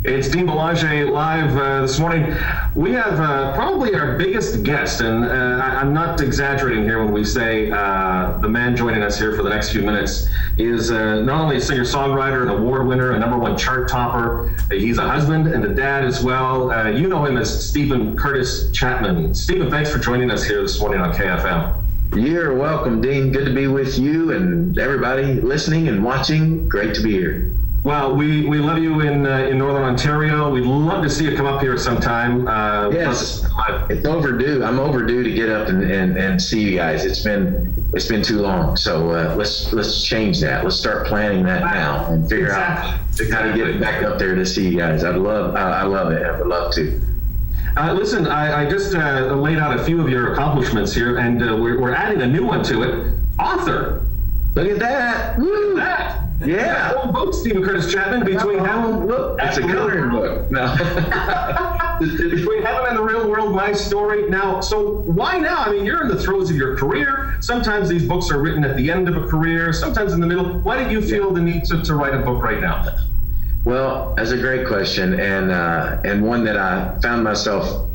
It's Dean Belanger live this morning. We have probably our biggest guest, and I'm not exaggerating here when we say the man joining us here for the next few minutes is not only a singer-songwriter, an award winner, a #1 chart topper, he's a husband and a dad as well. You know him as Stephen Curtis Chapman. Stephen, thanks for joining us here this morning on KFM. You're welcome, Dean. Good to be with you and everybody listening and watching. Great to be here. Well, we love you in Northern Ontario. We'd love to see you come up here sometime. Yes, it's overdue. I'm overdue to get up and see you guys. It's been too long. So let's change that. Let's start planning that now and figure out how to get back up there to see you guys. I love it. I would love to. Listen, I just laid out a few of your accomplishments here, and we're adding a new one to it. Author. Look at that. Woo. Look at that. Yeah. Old book, Stephen Curtis Chapman, Between Heaven. Look, it's a coloring book. No. Between Heaven and the Real World, My Story. Now, so why now? I mean, you're in the throes of your career. Sometimes these books are written at the end of a career, sometimes in the middle. Why did you feel the need to write a book right now? Well, that's a great question, and one that I found myself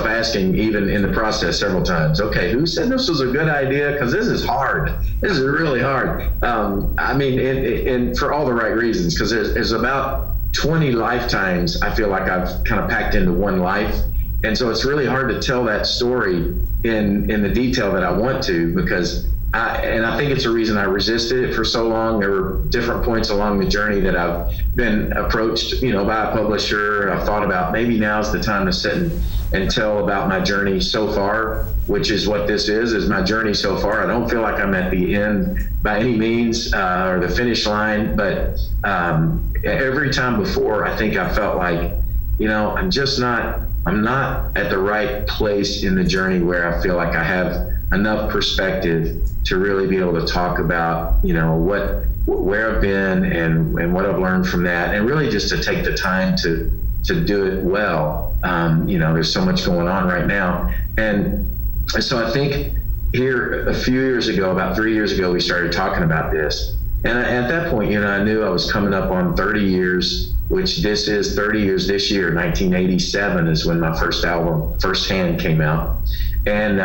asking even in the process several times. Okay, who said this was a good idea? Because this is hard. This is really hard. I mean, and for all the right reasons, because there's about 20 lifetimes I feel like I've kind of packed into one life. And so it's really hard to tell that story in the detail that I want to, because I think it's a reason I resisted it for so long. There were different points along the journey that I've been approached, by a publisher. I've thought about maybe now's the time to sit and tell about my journey so far, which is what this is my journey so far. I don't feel like I'm at the end by any means, or the finish line, but every time before, I think I felt like, I'm not at the right place in the journey where I feel like I have enough perspective to really be able to talk about, where I've been and what I've learned from that, and really just to take the time to do it well. There's so much going on right now. And so I think here a few years ago, about 3 years ago, we started talking about this. And at that point, I knew I was coming up on 30 years, which this is 30 years this year. 1987 is when my first album, First Hand, came out. And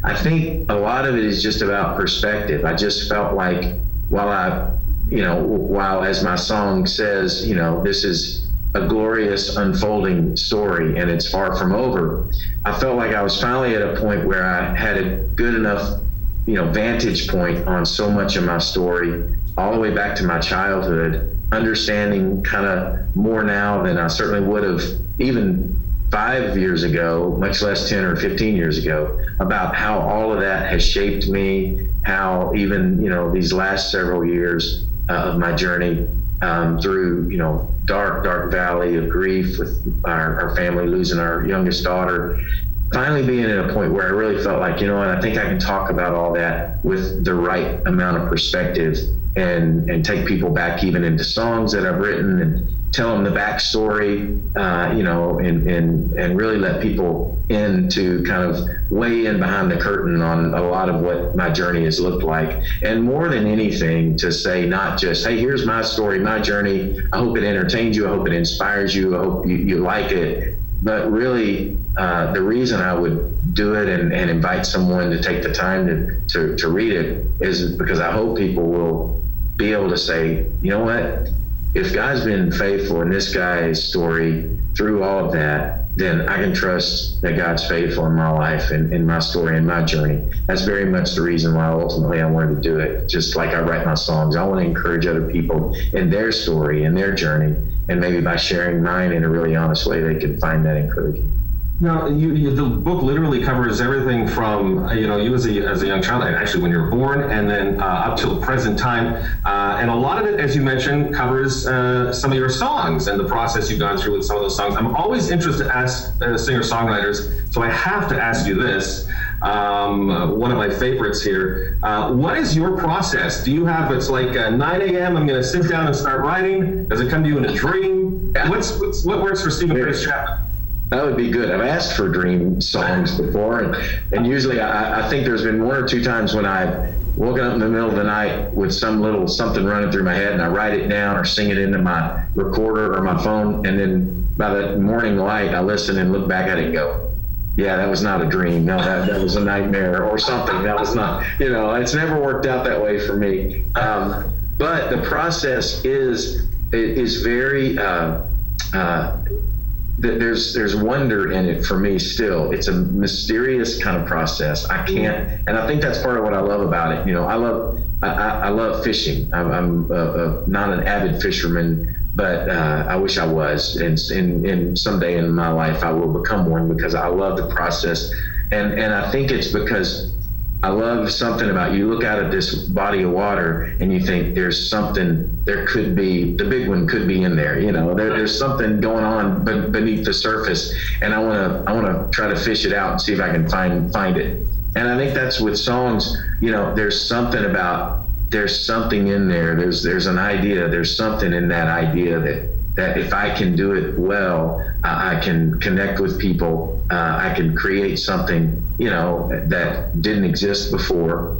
I think a lot of it is just about perspective. I just felt like while as my song says, this is a glorious unfolding story and it's far from over, I felt like I was finally at a point where I had a good enough, vantage point on so much of my story, all the way back to my childhood, understanding kind of more now than I certainly would have even 5 years ago, much less 10 or 15 years ago, about how all of that has shaped me, how even, these last several years of my journey through, dark valley of grief with our family losing our youngest daughter, finally being at a point where I really felt like, I think I can talk about all that with the right amount of perspective and take people back even into songs that I've written and tell them the backstory, and really let people in to kind of weigh in behind the curtain on a lot of what my journey has looked like. And more than anything, to say not just, hey, here's my story, my journey. I hope it entertains you. I hope it inspires you. I hope you like it. But really, the reason I would do it and invite someone to take the time to read it is because I hope people will be able to say, you know what? If God's been faithful in this guy's story through all of that, then I can trust that God's faithful in my life and in my story and my journey. That's very much the reason why ultimately I wanted to do it. Just like I write my songs, I want to encourage other people in their story and their journey. And maybe by sharing mine in a really honest way, they can find that encouraging. Now, the book literally covers everything from, you as a young child, actually when you were born, and then up till present time. And a lot of it, as you mentioned, covers some of your songs and the process you've gone through with some of those songs. I'm always interested to ask singer-songwriters, so I have to ask you this. One of my favorites here. What is your process? Do you have, it's like 9 a.m., I'm going to sit down and start writing? Does it come to you in a dream? What works for Stephen Curtis Chapman? That would be good. I've asked for dream songs before, and usually I think there's been one or two times when I've woken up in the middle of the night with some little something running through my head, and I write it down or sing it into my recorder or my phone, and then by the morning light, I listen and look back at it and go, yeah, that was not a dream. No, that was a nightmare or something. That was not, it's never worked out that way for me. But the process is very, there's wonder in it for me still. It's a mysterious kind of process. I can't, and I think that's part of what I love about it. I love fishing. I'm not an avid fisherman, but I wish I was. And someday in my life I will become one, because I love the process. And I think it's because I love something about, you look out at this body of water and you think there's something, there could be, the big one could be in there, there's something going on beneath the surface, and I want to try to fish it out and see if I can find it. And I think that's with songs, there's something in there, there's an idea, there's something in that idea that if I can do it well, I can connect with people, I can create something, that didn't exist before,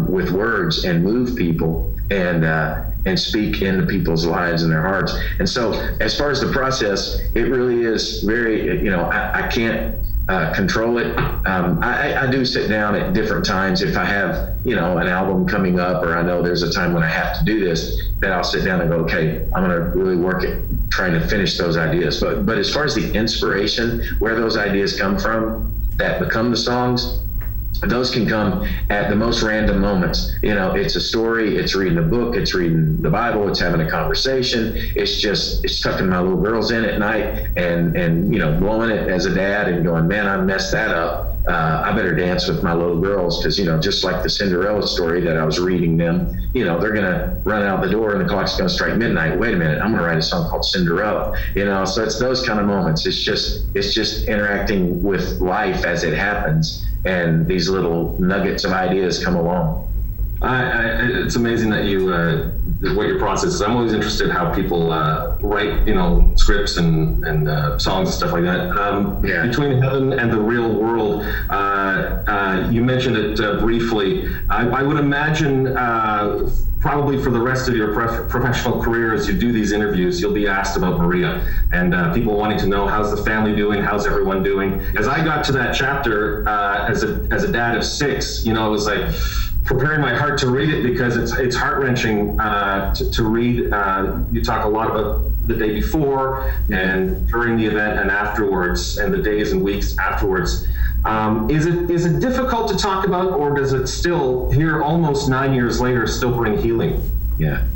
with words, and move people, and speak into people's lives and their hearts. And so as far as the process, it really is very, I can't control it. I do sit down at different times if I have, an album coming up, or I know there's a time when I have to do this, that I'll sit down and go, okay, I'm going to really work at trying to finish those ideas. But as far as the inspiration, where those ideas come from that become the songs, those can come at the most random moments. It's a story, it's reading a book, it's reading the Bible, it's having a conversation, it's tucking my little girls in at night and blowing it as a dad and going, man, I messed that up. I better dance with my little girls, because, just like the Cinderella story that I was reading them, they're going to run out the door and the clock's going to strike midnight. Wait a minute, I'm going to write a song called Cinderella. So it's those kind of moments. It's just interacting with life as it happens, and these little nuggets of ideas come along. It's amazing that you what your process is. I'm always interested how people write, scripts and songs and stuff like that. Between heaven and the real world, you mentioned it briefly. I would imagine probably for the rest of your professional career, as you do these interviews, you'll be asked about Maria, and people wanting to know, how's the family doing, how's everyone doing. As I got to that chapter, as a dad of 6, it was like preparing my heart to read it, because it's heart-wrenching to read. You talk a lot about the day before and during the event and afterwards, and the days and weeks afterwards. Is it difficult to talk about, or does it still, here almost 9 years later, still bring healing? Yeah,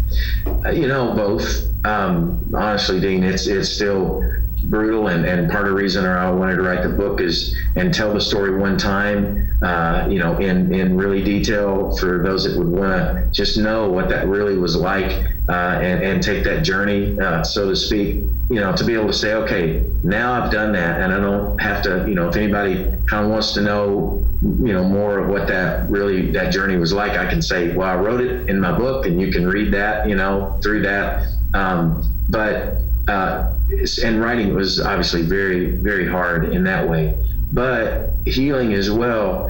both. Honestly, Dean, it's still brutal, and part of the reason I wanted to write the book is and tell the story one time, in really detail, for those that would want to just know what that really was like, and take that journey, so to speak, to be able to say, okay, now I've done that, and I don't have to, if anybody kind of wants to know, more of what that journey was like, I can say, well, I wrote it in my book, and you can read that, through that. And writing was obviously very, very hard in that way, but healing as well,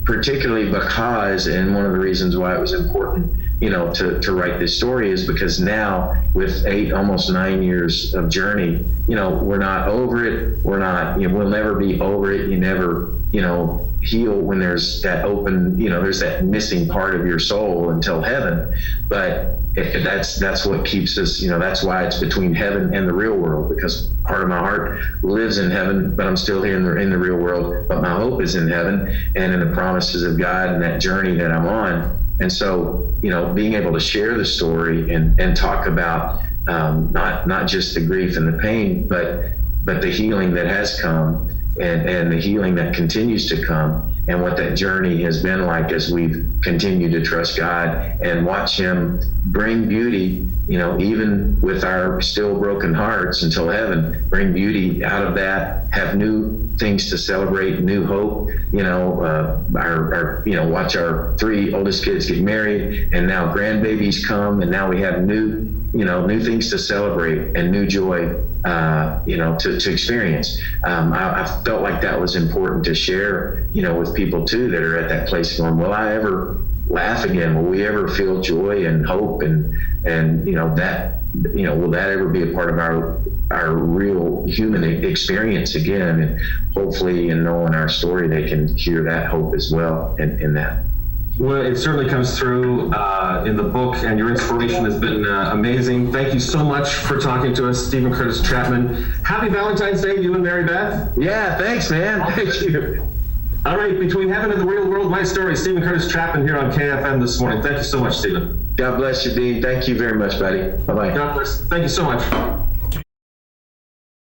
particularly because, and one of the reasons why it was important, to write this story is because now, with 8, almost 9 years of journey, we're not over it. We're not, we'll never be over it. You never, heal when there's that open, there's that missing part of your soul until heaven. But that's what keeps us, that's why it's between heaven and the real world, because part of my heart lives in heaven, but I'm still here in the real world. But my hope is in heaven and in the promises of God and that journey that I'm on. And so, being able to share the story and talk about not just the grief and the pain, but the healing that has come, and the healing that continues to come, and what that journey has been like as we've continued to trust God and watch Him bring beauty, even with our still broken hearts until heaven, bring beauty out of that, have new things to celebrate, new hope, watch our 3 oldest kids get married, and now grandbabies come, and now we have new things to celebrate and new joy. to experience. I felt like that was important to share, with people too that are at that place going, will I ever laugh again? Will we ever feel joy and hope? And that, will that ever be a part of our real human experience again? And hopefully in knowing our story, they can hear that hope as well in that. Well, it certainly comes through in the book, and your inspiration has been amazing. Thank you so much for talking to us, Stephen Curtis Chapman. Happy Valentine's Day, you and Mary Beth. Yeah, thanks, man. Thank you. All right, Between Heaven and the Real World, My Story, Stephen Curtis Chapman here on KFM this morning. Thank you so much, Stephen. God bless you, Dean. Thank you very much, buddy. Bye-bye. God bless. Thank you so much.